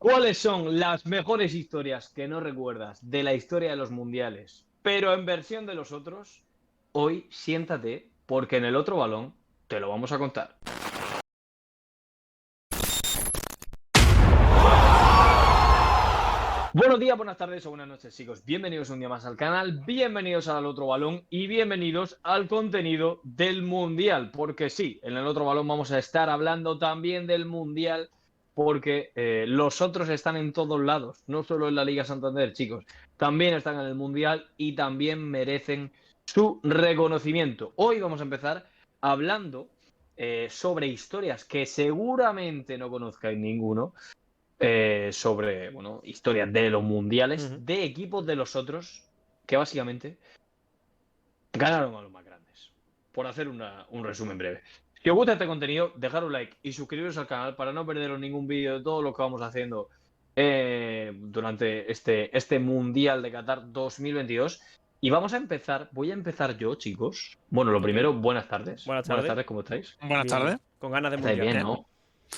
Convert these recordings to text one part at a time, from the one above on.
¿Cuáles son las mejores historias que no recuerdas de la historia de los mundiales, pero en versión de los otros? Hoy siéntate, porque en el otro balón te lo vamos a contar. Buenos días, buenas tardes o buenas noches, chicos. Bienvenidos un día más al canal, bienvenidos al otro balón y bienvenidos al contenido del Mundial. Porque sí, en el otro balón vamos a estar hablando también del Mundial, porque los otros están en todos lados, no solo en la Liga Santander, chicos. También están en el Mundial y también merecen su reconocimiento. Hoy vamos a empezar hablando sobre historias que seguramente no conozcáis ninguno sobre, bueno, historias de los mundiales de equipos de los otros que básicamente ganaron a los más grandes. Por hacer un resumen breve. Si os gusta este contenido, dejad un like y suscribiros al canal para no perderos ningún vídeo de todo lo que vamos haciendo durante este Mundial de Qatar 2022. Y vamos a empezar, voy a empezar yo, chicos. Bueno, lo Ok. primero, buenas tardes. Buenas Buenas tardes. tardes, ¿cómo estáis? Buenas Bien, tardes. bien. Con ganas de Estáis mundial. bien, Bien. ¿no?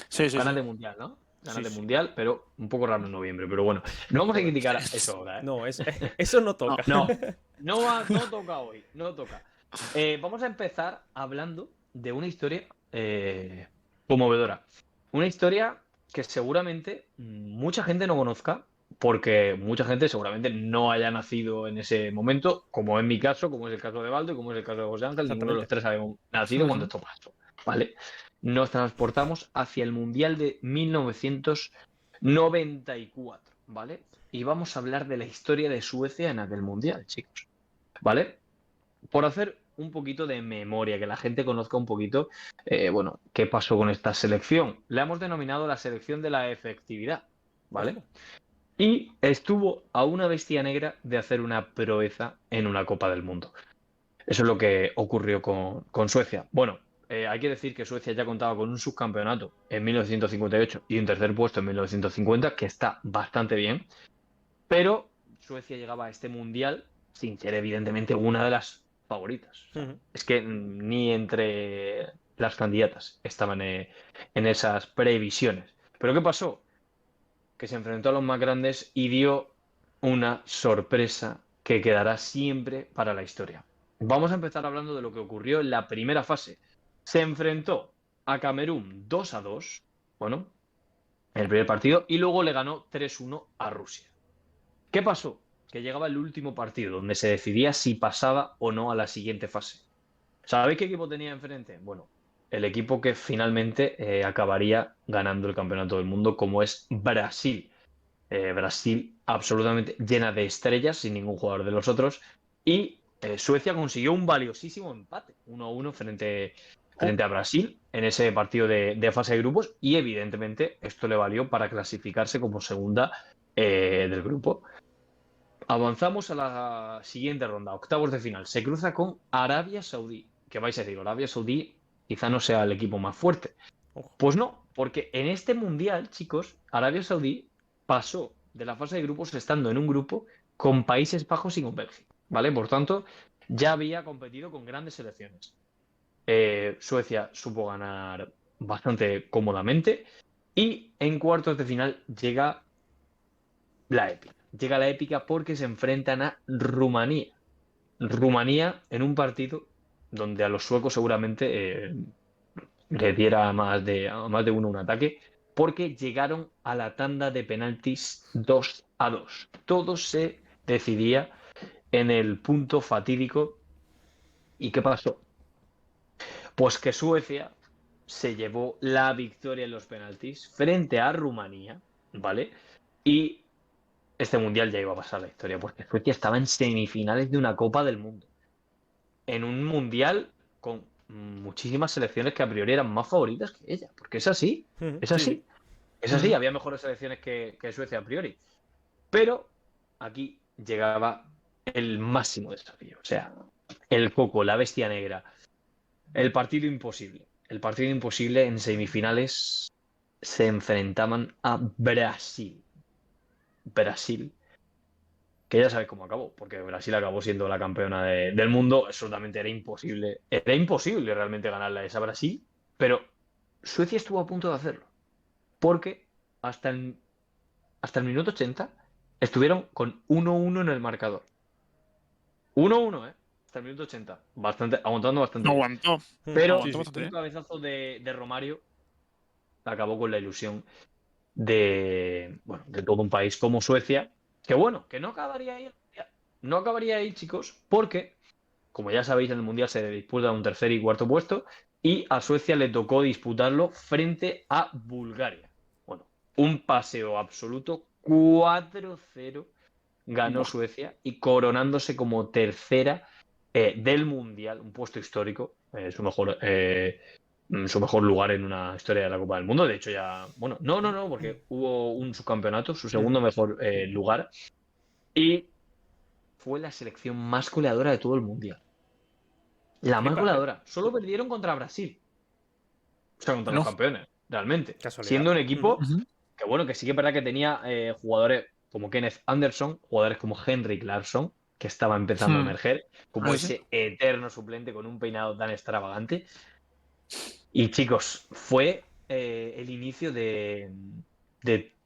Sí, sí, Ganas sí. de mundial, ¿no? Ganas Sí, de sí. mundial, pero un poco raro en noviembre. Pero bueno, no vamos a Joder. criticar eso ahora, ¿eh? No, eso no No, toca. no toca hoy, no toca. Vamos a empezar hablando de una historia conmovedora. Una historia que seguramente mucha gente no conozca, porque mucha gente seguramente no haya nacido en ese momento, como en mi caso, como es el caso de Baldo y como es el caso de José Ángel. Ninguno de los Exactamente. tres habíamos nacido cuando Ujú. esto pasó, ¿vale? Nos transportamos hacia el Mundial de 1994, ¿vale? Y vamos a hablar de la historia de Suecia en aquel Mundial, chicos, ¿vale? Por hacer un poquito de memoria, que la gente conozca un poquito, bueno, qué pasó con esta selección. La hemos denominado la selección de la efectividad, ¿vale? Ojo. Y estuvo a una bestia negra de hacer una proeza en una Copa del Mundo. Eso es lo que ocurrió con Suecia. Bueno, hay que decir que Suecia ya contaba con un subcampeonato en 1958 y un tercer puesto en 1950, que está bastante bien, pero Suecia llegaba a este mundial sin ser evidentemente una de las favoritas. O sea, Ujú. es que ni entre las candidatas estaban en esas previsiones. ¿Pero qué pasó? Que se enfrentó a los más grandes y dio una sorpresa que quedará siempre para la historia. Vamos a empezar hablando de lo que ocurrió en la primera fase. Se enfrentó a Camerún 2-2, bueno, en el primer partido, y luego le ganó 3-1 a Rusia. ¿Qué pasó? Que llegaba el último partido, donde se decidía si pasaba o no a la siguiente fase. ¿Sabéis qué equipo tenía enfrente? Bueno, el equipo que finalmente acabaría ganando el campeonato del mundo, como es Brasil. Brasil absolutamente llena de estrellas, sin ningún jugador de los otros. Y Suecia consiguió un valiosísimo empate, 1-1 frente a Brasil en ese partido de fase de grupos. Y evidentemente esto le valió para clasificarse como segunda del grupo. Avanzamos a la siguiente ronda, octavos de final. Se cruza con Arabia Saudí. ¿Qué vais a decir? Arabia Saudí quizá no sea el equipo más fuerte. Ojo. Pues no, porque en este mundial, chicos, Arabia Saudí pasó de la fase de grupos estando en un grupo con Países Bajos y con Bélgica, ¿vale? Por tanto, ya había competido con grandes selecciones. Suecia supo ganar bastante cómodamente y en cuartos de final llega la épica. Llega la épica porque se enfrentan a Rumanía. Rumanía en un partido donde a los suecos seguramente le diera a más de uno un ataque, porque llegaron a la tanda de penaltis 2-2. Todo se decidía en el punto fatídico. ¿Y qué pasó? Pues que Suecia se llevó la victoria en los penaltis frente a Rumanía, ¿vale? Y este mundial ya iba a pasar la historia, porque Suecia estaba en semifinales de una Copa del Mundo. En un mundial con muchísimas selecciones que a priori eran más favoritas que ella, porque es así, Ujú. es Sí, sí. así, es así, Ujú. había mejores selecciones que Suecia a priori, pero aquí llegaba el máximo desafío, o sea, el coco, la bestia negra, el partido imposible en semifinales se enfrentaban a Brasil, Brasil, que ya sabes cómo acabó, porque Brasil acabó siendo la campeona del mundo, absolutamente era imposible realmente ganarle a esa Brasil, pero Suecia estuvo a punto de hacerlo, porque hasta el hasta el minuto 80, estuvieron con 1-1 en el marcador. 1-1, ¿eh? Hasta el minuto 80. Aguantando bastante bien. Aguantó. Pero Aguantó bastante un bien. cabezazo de Romario acabó con la ilusión de todo un país como Suecia. Que bueno, que no acabaría ahí. No acabaría ahí, chicos, porque, como ya sabéis, en el Mundial se disputa un tercer y cuarto puesto y a Suecia le tocó disputarlo frente a Bulgaria. Bueno, un paseo absoluto, 4-0 ganó Buah. Suecia y coronándose como tercera del Mundial, un puesto histórico, su mejor lugar en una historia de la Copa del Mundo. De hecho, ya, bueno, no, porque hubo un subcampeonato, su segundo mejor lugar, y fue la selección más goleadora de todo el Mundial. La más Flipas, ¿eh? goleadora. Solo perdieron contra Brasil. O sea, contra los No. campeones, realmente. Casualidad. Siendo un equipo Ujú. que, bueno, que sí que es verdad que tenía jugadores como Kenneth Anderson, jugadores como Henrik Larsson, que estaba empezando a emerger, como Sí. ese eterno suplente con un peinado tan extravagante. Y chicos, fue el inicio de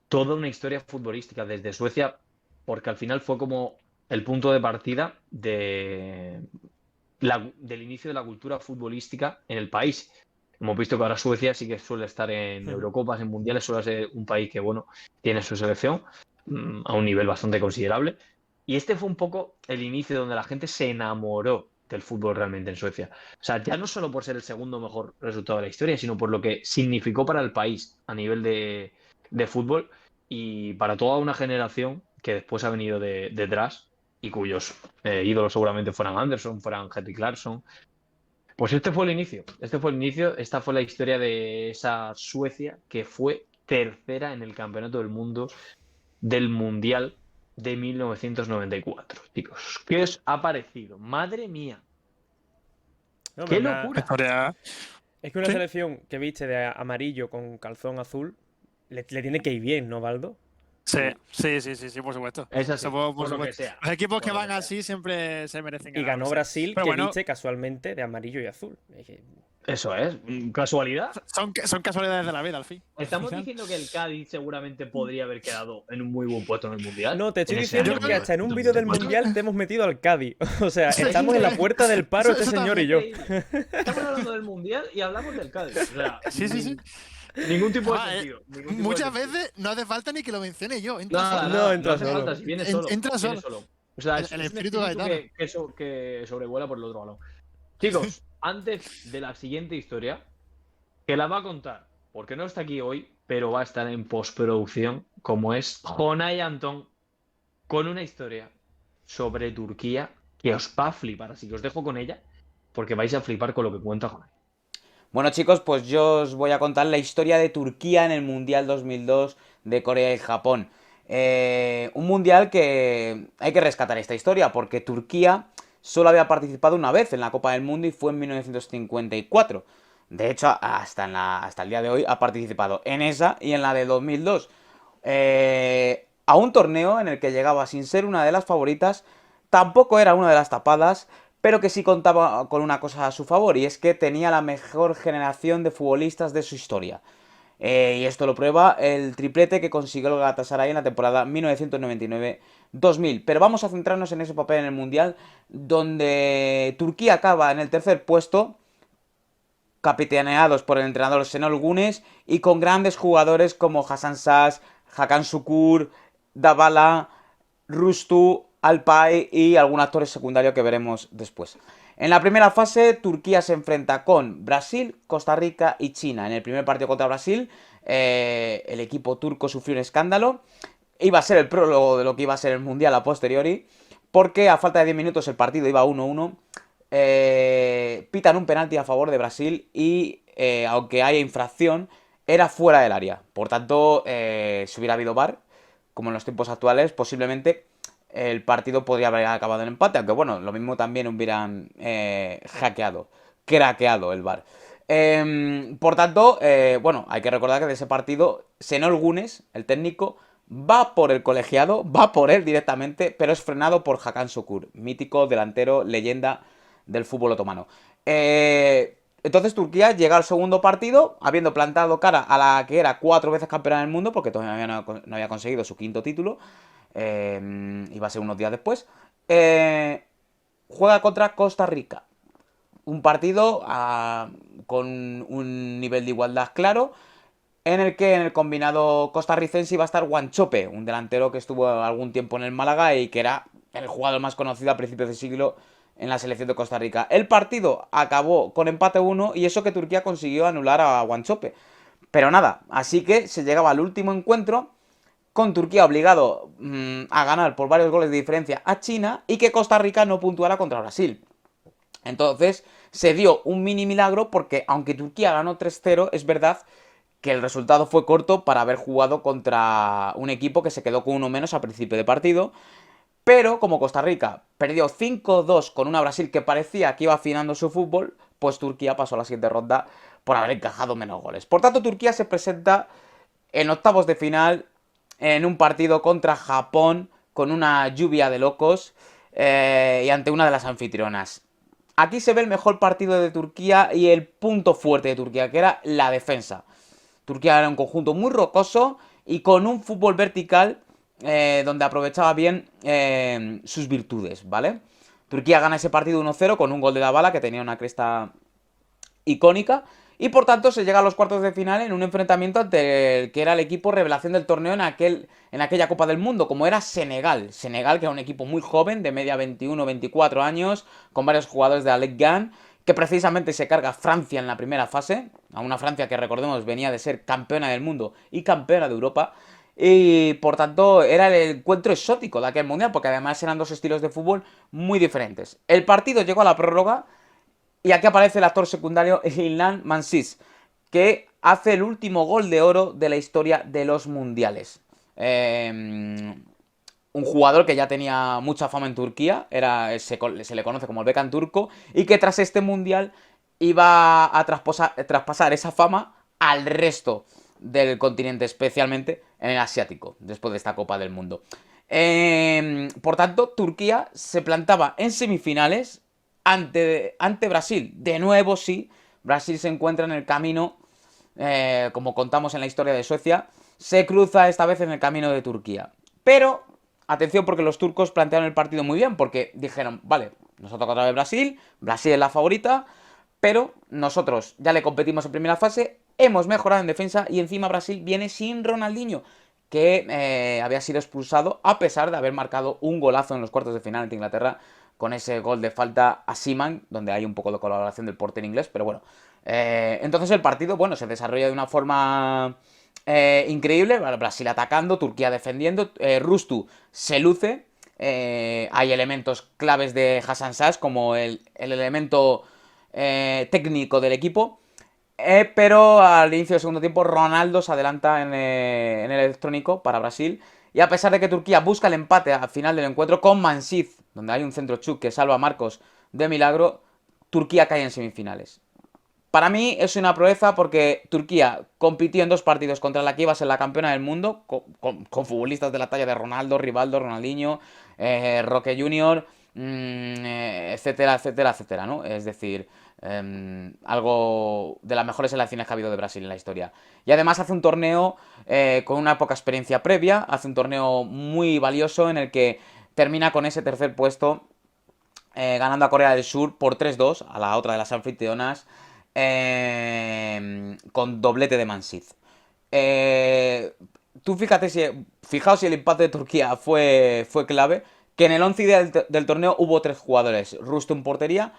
toda una historia futbolística desde Suecia, porque al final fue como el punto de partida del inicio de la cultura futbolística en el país. Hemos visto que ahora Suecia sí que suele estar en Eurocopas, en Mundiales, suele ser un país que, bueno, tiene su selección a un nivel bastante considerable. Y este fue un poco el inicio donde la gente se enamoró del fútbol realmente en Suecia. O sea, ya no solo por ser el segundo mejor resultado de la historia, sino por lo que significó para el país a nivel de fútbol y para toda una generación que después ha venido detrás y cuyos ídolos seguramente fueran Anderson, fueran Henrik Larsson. Pues este fue el inicio. Este fue el inicio. Esta fue la historia de esa Suecia que fue tercera en el Campeonato del Mundo del Mundial de 1994. Chicos, ¿qué os ha parecido? Madre mía. Hombre, ¡Qué locura! Historia. es que una Sí. selección que viste de amarillo con calzón azul le tiene que ir bien, ¿no, Baldo? Sí, por supuesto. Es así, Eso por por lo que supuesto. sea. Los equipos que Por lo van que sea. así siempre se merecen Y ganar. ganó sí. Brasil, Pero que bueno, viste casualmente de amarillo y azul. Es que- Eso es. ¿Casualidad? son casualidades de la vida, al fin. Estamos Al final. diciendo que el Cádiz seguramente podría haber quedado en un muy buen puesto en el Mundial. No, te estoy en ese diciendo año que hasta en un vídeo del 1994. Mundial te hemos metido al Cádiz. O sea, Sí, estamos en la puerta del paro Eso este señor y también. yo. Increíble. Estamos hablando del Mundial y hablamos del Cádiz. O sea, Sí. ningún tipo de Además, sentido. Ningún tipo de muchas sentido. veces no hace falta ni que lo mencione yo. Entra Nada, solo. No, nada, no entra hace solo. falta, si viene solo. Entra Viene solo. solo. O sea, es El un espíritu espíritu gaditano. que sobrevuela por el otro balón. Chicos, antes de la siguiente historia, que la va a contar, porque no está aquí hoy, pero va a estar en postproducción, como es Jonay Antón, con una historia sobre Turquía que os va a flipar. Así que os dejo con ella, porque vais a flipar con lo que cuenta Jonay. Bueno chicos, pues yo os voy a contar la historia de Turquía en el Mundial 2002 de Corea y Japón. Un mundial que hay que rescatar esta historia porque Turquía solo había participado una vez en la Copa del Mundo y fue en 1954. De hecho, hasta el día de hoy ha participado en esa y en la de 2002. A un torneo en el que llegaba sin ser una de las favoritas, tampoco era una de las tapadas, pero que sí contaba con una cosa a su favor, y es que tenía la mejor generación de futbolistas de su historia. Y esto lo prueba el triplete que consiguió el Galatasaray en la temporada 1999-2000. Pero vamos a centrarnos en ese papel en el Mundial, donde Turquía acaba en el tercer puesto, capitaneados por el entrenador Şenol Güneş y con grandes jugadores como Hasan Şaş, Hakan Şükür, Dybala, Rustu, Alpay y algún actor secundario que veremos después. En la primera fase, Turquía se enfrenta con Brasil, Costa Rica y China. En el primer partido contra Brasil, el equipo turco sufrió un escándalo. Iba a ser el prólogo de lo que iba a ser el Mundial a posteriori, porque a falta de 10 minutos el partido iba 1-1. Pitan un penalti a favor de Brasil y, aunque haya infracción, era fuera del área. Por tanto, si hubiera habido VAR, como en los tiempos actuales, posiblemente el partido podría haber acabado en empate, aunque bueno, lo mismo también hubieran craqueado el VAR. Por tanto, bueno, hay que recordar que de ese partido, Şenol Güneş, el técnico, va por el colegiado, va por él directamente, pero es frenado por Hakan Şükür, mítico delantero, leyenda del fútbol otomano. Entonces Turquía llega al segundo partido, habiendo plantado cara a la que era 4 veces campeona del mundo, porque todavía no había conseguido su quinto título, iba a ser unos días después, juega contra Costa Rica. Un partido con un nivel de igualdad claro, en el que en el combinado costarricense iba a estar Wanchope, un delantero que estuvo algún tiempo en el Málaga y que era el jugador más conocido a principios de siglo en la selección de Costa Rica. El partido acabó con empate 1 y eso que Turquía consiguió anular a Wanchope. Pero nada, así que se llegaba al último encuentro con Turquía obligado a ganar por varios goles de diferencia a China y que Costa Rica no puntuara contra Brasil. Entonces se dio un mini milagro porque aunque Turquía ganó 3-0, es verdad que el resultado fue corto para haber jugado contra un equipo que se quedó con uno menos al principio de partido. Pero como Costa Rica perdió 5-2 con una Brasil que parecía que iba afinando su fútbol, pues Turquía pasó a la siguiente ronda por haber encajado menos goles. Por tanto, Turquía se presenta en octavos de final en un partido contra Japón con una lluvia de locos y ante una de las anfitrionas. Aquí se ve el mejor partido de Turquía y el punto fuerte de Turquía, que era la defensa. Turquía era un conjunto muy rocoso y con un fútbol vertical donde aprovechaba bien sus virtudes, ¿vale? Turquía gana ese partido 1-0 con un gol de Dybala que tenía una cresta icónica y por tanto se llega a los cuartos de final en un enfrentamiento ante el que era el equipo revelación del torneo en aquella Copa del Mundo, como era Senegal. Senegal, que era un equipo muy joven, de media 21-24 años, con varios jugadores de la Ligue 1, que precisamente se carga Francia en la primera fase, a una Francia que recordemos venía de ser campeona del mundo y campeona de Europa, y por tanto era el encuentro exótico de aquel mundial, porque además eran dos estilos de fútbol muy diferentes. El partido llegó a la prórroga y aquí aparece el actor secundario Ilhan Mansis, que hace el último gol de oro de la historia de los mundiales. Un jugador que ya tenía mucha fama en Turquía, se le conoce como el Bekan turco, y que tras este mundial iba a traspasar esa fama al resto del continente, especialmente en el asiático, después de esta Copa del Mundo. Por tanto, Turquía se plantaba en semifinales ante Brasil. De nuevo, sí, Brasil se encuentra en el camino, como contamos en la historia de Suecia, se cruza esta vez en el camino de Turquía. Pero, atención, porque los turcos plantearon el partido muy bien, porque dijeron, vale, nosotros contra Brasil, Brasil es la favorita, pero nosotros ya le competimos en primera fase, hemos mejorado en defensa y encima Brasil viene sin Ronaldinho, que había sido expulsado a pesar de haber marcado un golazo en los cuartos de final ante Inglaterra con ese gol de falta a Seaman, donde hay un poco de colaboración del portero inglés, pero bueno. Entonces el partido, bueno, se desarrolla de una forma increíble, Brasil atacando, Turquía defendiendo, Rustu se luce, hay elementos claves de Hasan Şaş como el elemento técnico del equipo, pero al inicio del segundo tiempo Ronaldo se adelanta en el electrónico para Brasil y a pesar de que Turquía busca el empate al final del encuentro con Mansiz, donde hay un centro chuk que salva a Marcos de milagro, Turquía cae en semifinales. Para mí es una proeza porque Turquía compitió en 2 partidos contra la que iba a ser la campeona del mundo, con futbolistas de la talla de Ronaldo, Rivaldo, Ronaldinho, Roque Junior, etcétera, etcétera, etcétera, ¿no? Es decir, algo de las mejores selecciones que ha habido de Brasil en la historia. Y además hace un torneo con una poca experiencia previa, hace un torneo muy valioso en el que termina con ese tercer puesto, ganando a Corea del Sur por 3-2, a la otra de las anfitrionas, con doblete de Mansiz. Fijaos si el empate de Turquía fue clave, que en el 11 ideal del torneo hubo 3 jugadores, Rusto en portería,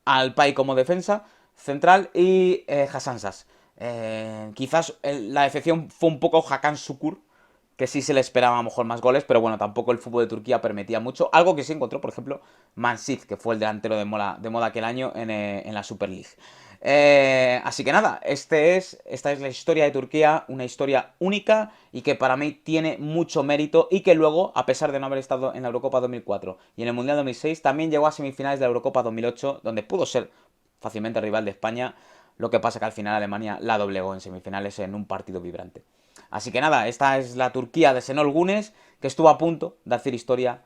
Alpay como defensa central y Hasan Şaş. Quizás la decepción fue un poco Hakan Şükür, que sí se le esperaba a lo mejor más goles, pero bueno, tampoco el fútbol de Turquía permitía mucho. Algo que sí encontró, por ejemplo, Mansiz, que fue el delantero de moda aquel año en la Super League. Así que nada, esta es la historia de Turquía, una historia única y que para mí tiene mucho mérito y que luego, a pesar de no haber estado en la Eurocopa 2004 y en el Mundial 2006, también llegó a semifinales de la Eurocopa 2008, donde pudo ser fácilmente rival de España, lo que pasa que al final Alemania la doblegó en semifinales en un partido vibrante. Así que nada, esta es la Turquía de Şenol Güneş, que estuvo a punto de hacer historia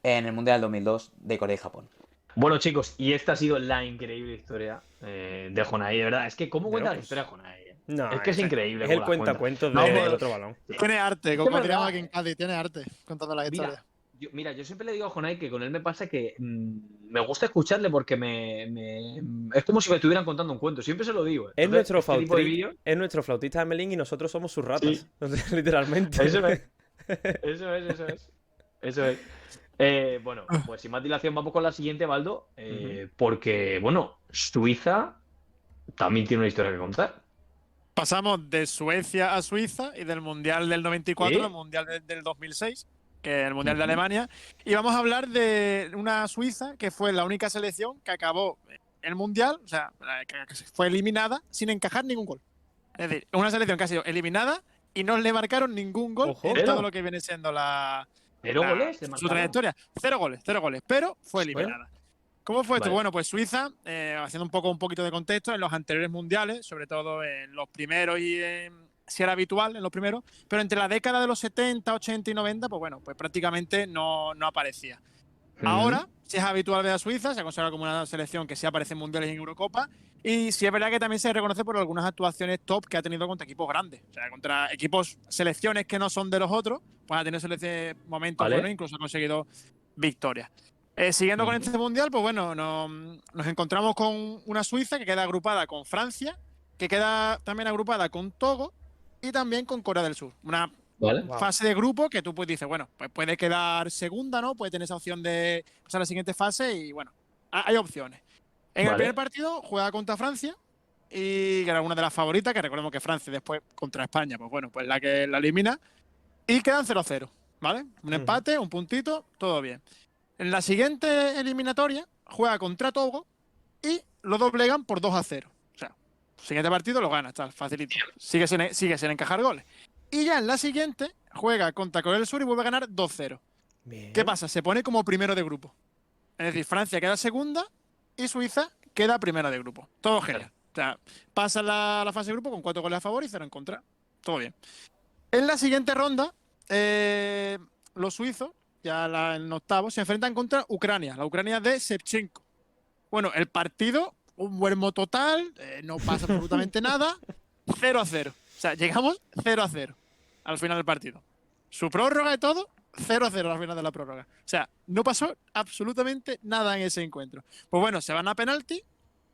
en el Mundial 2002 de Corea y Japón. Bueno, chicos, y esta ha sido la increíble historia de Jonai, de verdad. Es que, ¿cómo cuenta la Locos. historia de Jonai? No, Es que es increíble es el cómo la cuenta. cuentacuentos No, del otro balón. Tiene arte, Es como verdad, diríamos aquí en Cádiz, tiene arte contando la historia. Mira, yo siempre le digo a Jonai que con él me pasa que me gusta escucharle porque es como si me estuvieran contando un cuento. Siempre se lo digo. Es Entonces, nuestro, este tipo de vídeos. es nuestro flautista de Melín y nosotros somos sus ratas. Sí. O sea, literalmente. Eso es. Eso es. Eso es. Bueno, pues sin más dilación vamos con la siguiente, Baldo. Porque, bueno, Suiza también tiene una historia que contar. Pasamos de Suecia a Suiza y del Mundial del 94 ¿Sí? al Mundial del 2006, que es el Mundial de Alemania. Y vamos a hablar de una Suiza que fue la única selección que acabó el Mundial, o sea, que fue eliminada sin encajar ningún gol. Es decir, una selección que ha sido eliminada y no le marcaron ningún gol Ojo. en ¿Cero? todo lo que viene siendo ¿Cero goles? su ¿Marcaron? trayectoria. Cero goles, pero fue Bueno. eliminada. ¿Cómo fue esto? Vale. Bueno, pues Suiza, haciendo un poquito de contexto, en los anteriores mundiales, sobre todo en los primeros si era habitual en los primeros, pero entre la década de los 70, 80 y 90, pues bueno, pues prácticamente no aparecía. Ahora, si es habitual ver a Suiza, se ha considerado como una selección que sí aparece en mundiales y en Eurocopa, y sí es verdad que también se reconoce por algunas actuaciones top que ha tenido contra equipos grandes, o sea, contra equipos, selecciones que no son de los otros, pues ha tenido momentos Vale. buenos, incluso ha conseguido victorias. Siguiendo con este mundial, pues bueno, nos encontramos con una Suiza que queda agrupada con Francia, que queda también agrupada con Togo y también con Corea del Sur. Una Vale. Wow. fase de grupo que tú pues dices, bueno, pues puede quedar segunda, ¿no? Puede tener esa opción de pasar a la siguiente fase y bueno, hay opciones. En el Vale. primer partido juega contra Francia y que era una de las favoritas, que recordemos que Francia después contra España, pues bueno, pues la que la elimina y quedan 0-0, ¿vale? Un empate, un puntito, todo bien. En la siguiente eliminatoria juega contra Togo y lo doblegan por 2-0. O sea, siguiente partido lo gana, está facilito. Sigue sin encajar goles. Y ya en la siguiente juega contra Corea del Sur y vuelve a ganar 2-0. Bien. ¿Qué pasa? Se pone como primero de grupo. Es decir, Francia queda segunda y Suiza queda primera de grupo. Todo genial. O sea, pasa la fase de grupo con 4 goles a favor y 0 en contra. Todo bien. En la siguiente ronda, los suizos, ya en octavos, se enfrentan contra Ucrania, la Ucrania de Shevchenko. Bueno, el partido, un huermo total, no pasa absolutamente nada, 0-0. O sea, llegamos 0-0 al final del partido. Su prórroga y todo, 0-0 al final de la prórroga. O sea, no pasó absolutamente nada en ese encuentro. Pues bueno, se van a penalti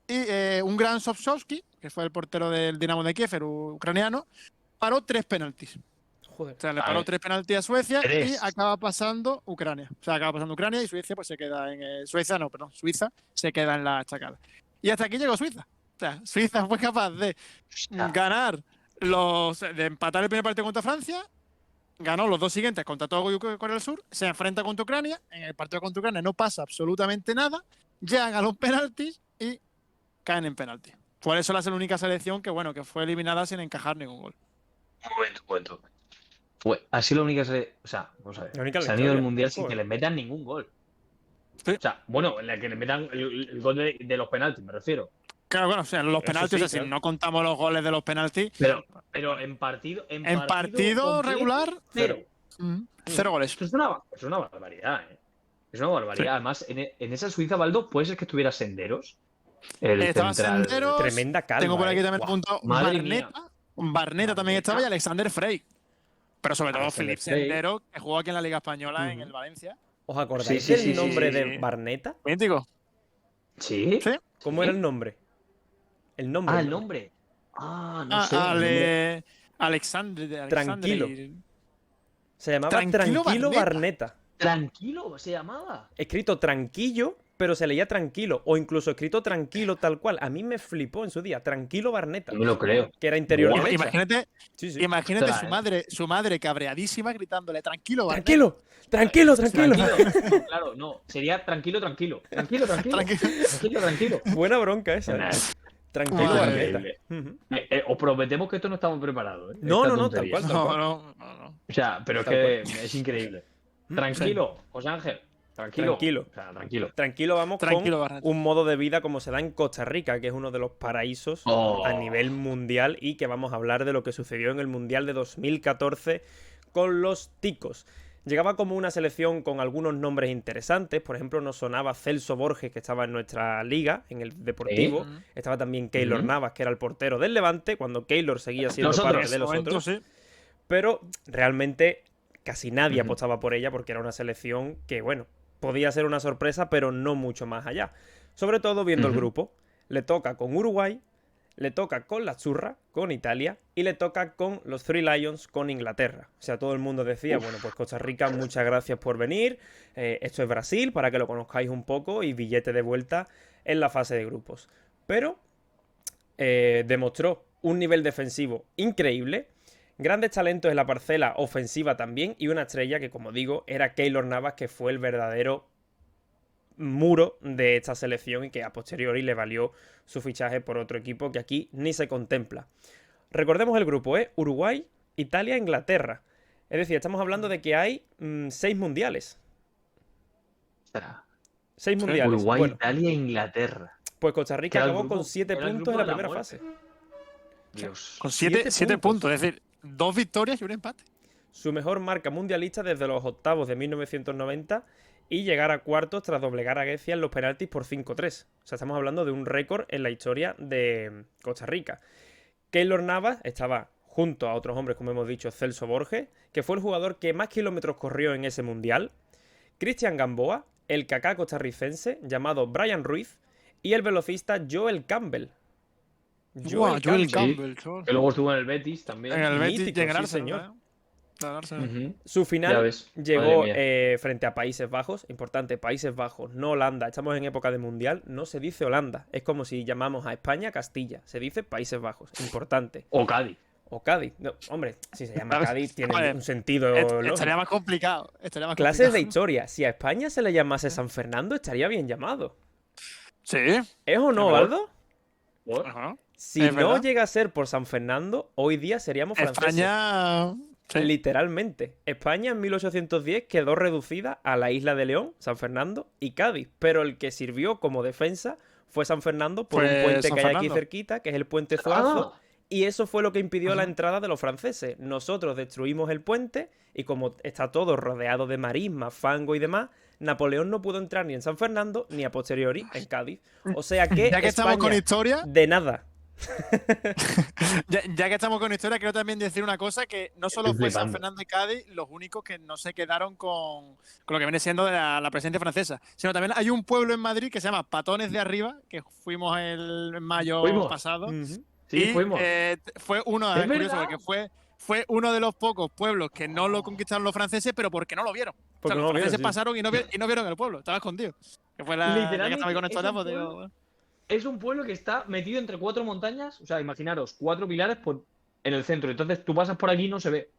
y un gran Sofsovsky, que fue el portero del Dinamo de Kiev, el ucraniano, paró 3 penaltis. Joder. O sea, le paró 3 penaltis a Suecia y Tres. acaba pasando Ucrania. O sea, acaba pasando Ucrania y Suecia pues se queda en... Suiza se queda en la estacada. Y hasta aquí llegó Suiza. O sea, Suiza fue capaz de ganar de empatar el primer partido contra Francia, ganó los 2 siguientes contra Togo y Corea del Sur, se enfrenta contra Ucrania, en el partido contra Ucrania no pasa absolutamente nada, llegan a los penaltis y caen en penaltis. Por eso la es la única selección que, bueno, que fue eliminada sin encajar ningún gol. Un momento. Ha sido la única. O sea, vamos a ver. La única en Se la han ido del historia. mundial sin Joder. que les metan ningún gol. Sí. O sea, bueno, en la que les metan el gol de los penaltis, me refiero. Claro, bueno, o sea, los Eso penaltis, sí, es decir, claro. no contamos los goles de los penaltis. Pero en partido. En partido completo, regular, cero. 0 goles. Esto es una barbaridad, ¿eh? Es una barbaridad. Sí. Además, en esa Suiza, Baldo, puede ser que estuviera Senderos. El Estaba central. Senderos. Tremenda calma. Tengo por aquí ¿eh? también Guau. apuntado Madre mía. Barneta también estaba y Alexander Frey. Pero sobre todo Alexander Philippe Frey. Sendero, que jugó aquí en la Liga Española en el Valencia. ¿Os acordáis Sí, del sí, sí, nombre sí. de Barneta? Mítico. ¿Sí? ¿Sí? ¿Cómo era el nombre? El nombre. Ah, el nombre. Ah, no sé. el Ale... nombre. Alexander. Tranquilo. Se llamaba Tranquilo Tranquilo Barneta. Barneta. Tranquilo se llamaba. Escrito tranquillo, pero se leía tranquilo. O incluso escrito tranquilo tal cual. A mí me flipó en su día. Tranquilo Barneta. No me lo creo. Que era interior Guau. derecha. Imagínate, Sí, sí. imagínate Ostras, su madre cabreadísima gritándole, tranquilo, Barneta. Tranquilo, tranquilo, tranquilo. Tranquilo. Claro, no. Sería tranquilo. Tranquilo. Buena bronca esa. Nah, Tranquilo Madre Barneta. increíble. Ujú. Os prometemos que esto no estamos preparados. ¿eh? No, Esta no, tal tontería. cual, tal No, cual. no. O sea, pero es Tal que es increíble. Tranquilo, José Ángel. Tranquilo. Tranquilo. O sea, tranquilo. Tranquilo, vamos Tranquilo, con Barneta. un modo de vida como se da en Costa Rica, que es uno de los paraísos Oh. a nivel mundial y que vamos a hablar de lo que sucedió en el Mundial de 2014 con los ticos. Llegaba como una selección con algunos nombres interesantes. Por ejemplo, nos sonaba Celso Borges, que estaba en nuestra liga, en el Deportivo. Sí. Estaba también Keylor Ujú. Navas, que era el portero del Levante, cuando Keylor seguía siendo Nosotros. parte En de ese los momento, otros. sí. Pero realmente casi nadie Ujú. apostaba por ella porque era una selección que, bueno, podía ser una sorpresa, pero no mucho más allá. Sobre todo viendo el Ujú. grupo. Le toca con Uruguay, le toca con la Churra, con Italia, y le toca con los Three Lions, con Inglaterra. O sea, todo el mundo decía, bueno, pues Costa Rica, muchas gracias por venir. Esto es Brasil, para que lo conozcáis un poco, y billete de vuelta en la fase de grupos. Pero demostró un nivel defensivo increíble, grandes talentos en la parcela ofensiva también, y una estrella que, como digo, era Keylor Navas, que fue el verdadero muro de esta selección y que a posteriori le valió su fichaje por otro equipo que aquí ni se contempla. Recordemos el grupo, Uruguay, Italia, Inglaterra. Es decir, estamos hablando de que hay 6 mundiales. Ostras. 6 mundiales. Uruguay, Bueno, Italia e Inglaterra. pues Costa Que Rica era el acabó con grupo, 7 era el puntos grupo en la de la primera muerte. fase. Dios. Con Siete 7 puntos. puntos. Es decir, 2 victorias y un empate. Su mejor marca mundialista desde los octavos de 1990 y llegar a cuartos tras doblegar a Grecia en los penaltis por 5-3. O sea, estamos hablando de un récord en la historia de Costa Rica. Keylor Navas estaba junto a otros hombres, como hemos dicho, Celso Borges, que fue el jugador que más kilómetros corrió en ese mundial, Cristian Gamboa, el Kaká costarricense llamado Brian Ruiz y el velocista Joel Campbell. Joel Sí. Campbell, chaval. Que luego estuvo en el Betis también. En el Betis Mítico, y en el sí, Arsenal, señor. ¿eh? En el Arsenal. Ujú. Su Ya final ves, llegó madre mía. frente a Países Bajos. Importante, Países Bajos, no Holanda. Estamos en época de mundial, no se dice Holanda. Es como si llamamos a España Castilla. Se dice Países Bajos. Importante. O Cádiz. O Cádiz. No, hombre, si se llama Claro. Cádiz tiene Joder, un sentido Estaría lógico. más complicado. Estaría más Clases de complicado. historia. Si a España se le llamase San Fernando, estaría bien llamado. Sí. ¿Es o no, Mejor. Aldo? ¿Por? Ajá. Si Es no verdad. llega a ser por San Fernando, hoy día seríamos franceses. España. Sí. Literalmente. España en 1810 quedó reducida a la isla de León, San Fernando y Cádiz. Pero el que sirvió como defensa fue San Fernando por Fue un puente San que hay aquí Fernando. cerquita, que es el puente Zuazo. Ah, Y eso fue lo que impidió la Ajá. entrada de los franceses. Nosotros destruimos el puente y como está todo rodeado de marisma, fango y demás, Napoleón no pudo entrar ni en San Fernando ni a posteriori en Cádiz. O sea que Ya que estamos con España, historia, de nada. ya que estamos con historia, quiero también decir una cosa, que no solo Estoy fue San flipando. Fernando y Cádiz los únicos que no se quedaron con lo que viene siendo de la presencia francesa, sino también hay un pueblo en Madrid que se llama Patones de Arriba, que fuimos en mayo Fuimos. pasado, Ujú. sí, y fuimos. fue uno, Es es curioso, verdad. porque fue uno de los pocos pueblos que no lo conquistaron los franceses, pero porque no lo vieron. O Porque sea, no los lo vieron, franceses sí. pasaron y no vieron el pueblo, estaba escondido. Que fue ya que Literalmente, estamos con es historia, un pues digo, pueblo- bueno. Es un pueblo que está metido entre 4 montañas. O sea, imaginaros, 4 pilares en el centro. Entonces tú pasas por aquí y no se ve.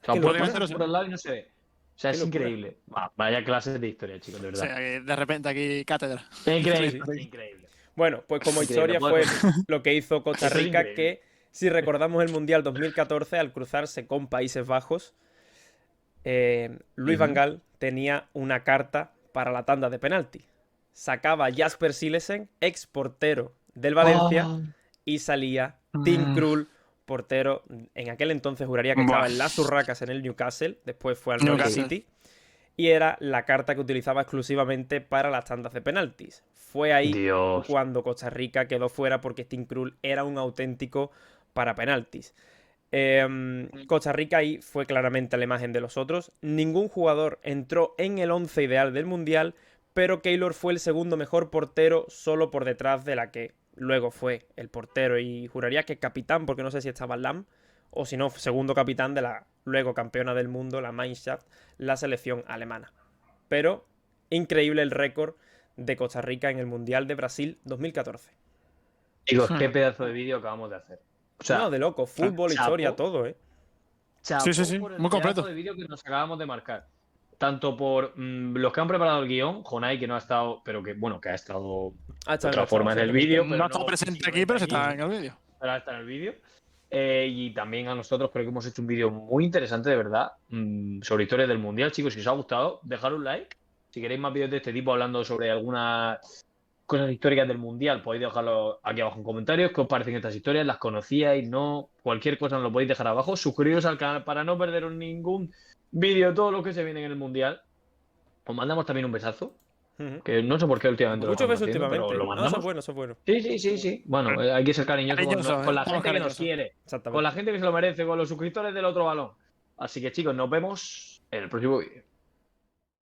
O sea, Qué puedes locura. pasar por al lado y no se ve. O sea, Qué es locura. increíble. Vaya clases de historia, chicos, de O sea, verdad. que de repente aquí cátedra. Increíble, Sí, increíble. Bueno, pues como Increíble, historia puede fue lo que hizo Costa Eso es Rica, increíble. que si recordamos el Mundial 2014, al cruzarse con Países Bajos, Luis Ujú. Van Gaal tenía una carta para la tanda de penalti. Sacaba a Jasper Silesen, ex portero del Valencia, Ah, y salía Tim Krul, portero. En aquel entonces juraría que estaba Buah. en las Urracas en el Newcastle, después fue al Norwich Newcastle. City. Y era la carta que utilizaba exclusivamente para las tandas de penaltis. Fue ahí Dios. cuando Costa Rica quedó fuera porque Tim Krul era un auténtico para penaltis. Costa Rica ahí fue claramente la imagen de los otros. Ningún jugador entró en el 11 ideal del Mundial, pero Keylor fue el segundo mejor portero solo por detrás de la que luego fue el portero y juraría que capitán, porque no sé si estaba Lam, o si no, segundo capitán de la luego campeona del mundo, la Mannschaft, la selección alemana. Pero increíble el récord de Costa Rica en el Mundial de Brasil 2014. Chicos, qué pedazo de vídeo acabamos de hacer. O sea, No, de loco, fútbol, chapo. historia, todo, ¿eh? chapó Sí, sí, sí, por el muy completo. pedazo de vídeo que nos acabamos de marcar. Tanto por los que han preparado el guión, Jonai, que no ha estado, pero que bueno, que ha estado Ah, de otra forma en el vídeo. No está presente aquí, pero se está en el vídeo. Pero está en el vídeo. Y también a nosotros creo que hemos hecho un vídeo muy interesante, de verdad, sobre historias del Mundial. Chicos, si os ha gustado, dejad un like. Si queréis más vídeos de este tipo hablando sobre algunas cosas históricas del Mundial, podéis dejarlo aquí abajo en comentarios. ¿Qué os parecen estas historias? ¿Las conocíais? ¿No? Cualquier cosa nos lo podéis dejar abajo. Suscribiros al canal para no perderos ningún vídeo de todo lo que se viene en el Mundial. Os mandamos también un besazo. Ujú. Que no sé por qué últimamente Muchos lo besos estamos haciendo, últimamente. pero lo No, mandamos. eso es bueno, eso es bueno. Sí. Bueno, hay que ser cariñoso Cariñoso, con la estamos gente que nos cariñosos. quiere. Con Exactamente. la gente que se lo merece, con los suscriptores del otro balón. Así que chicos, nos vemos en el próximo vídeo.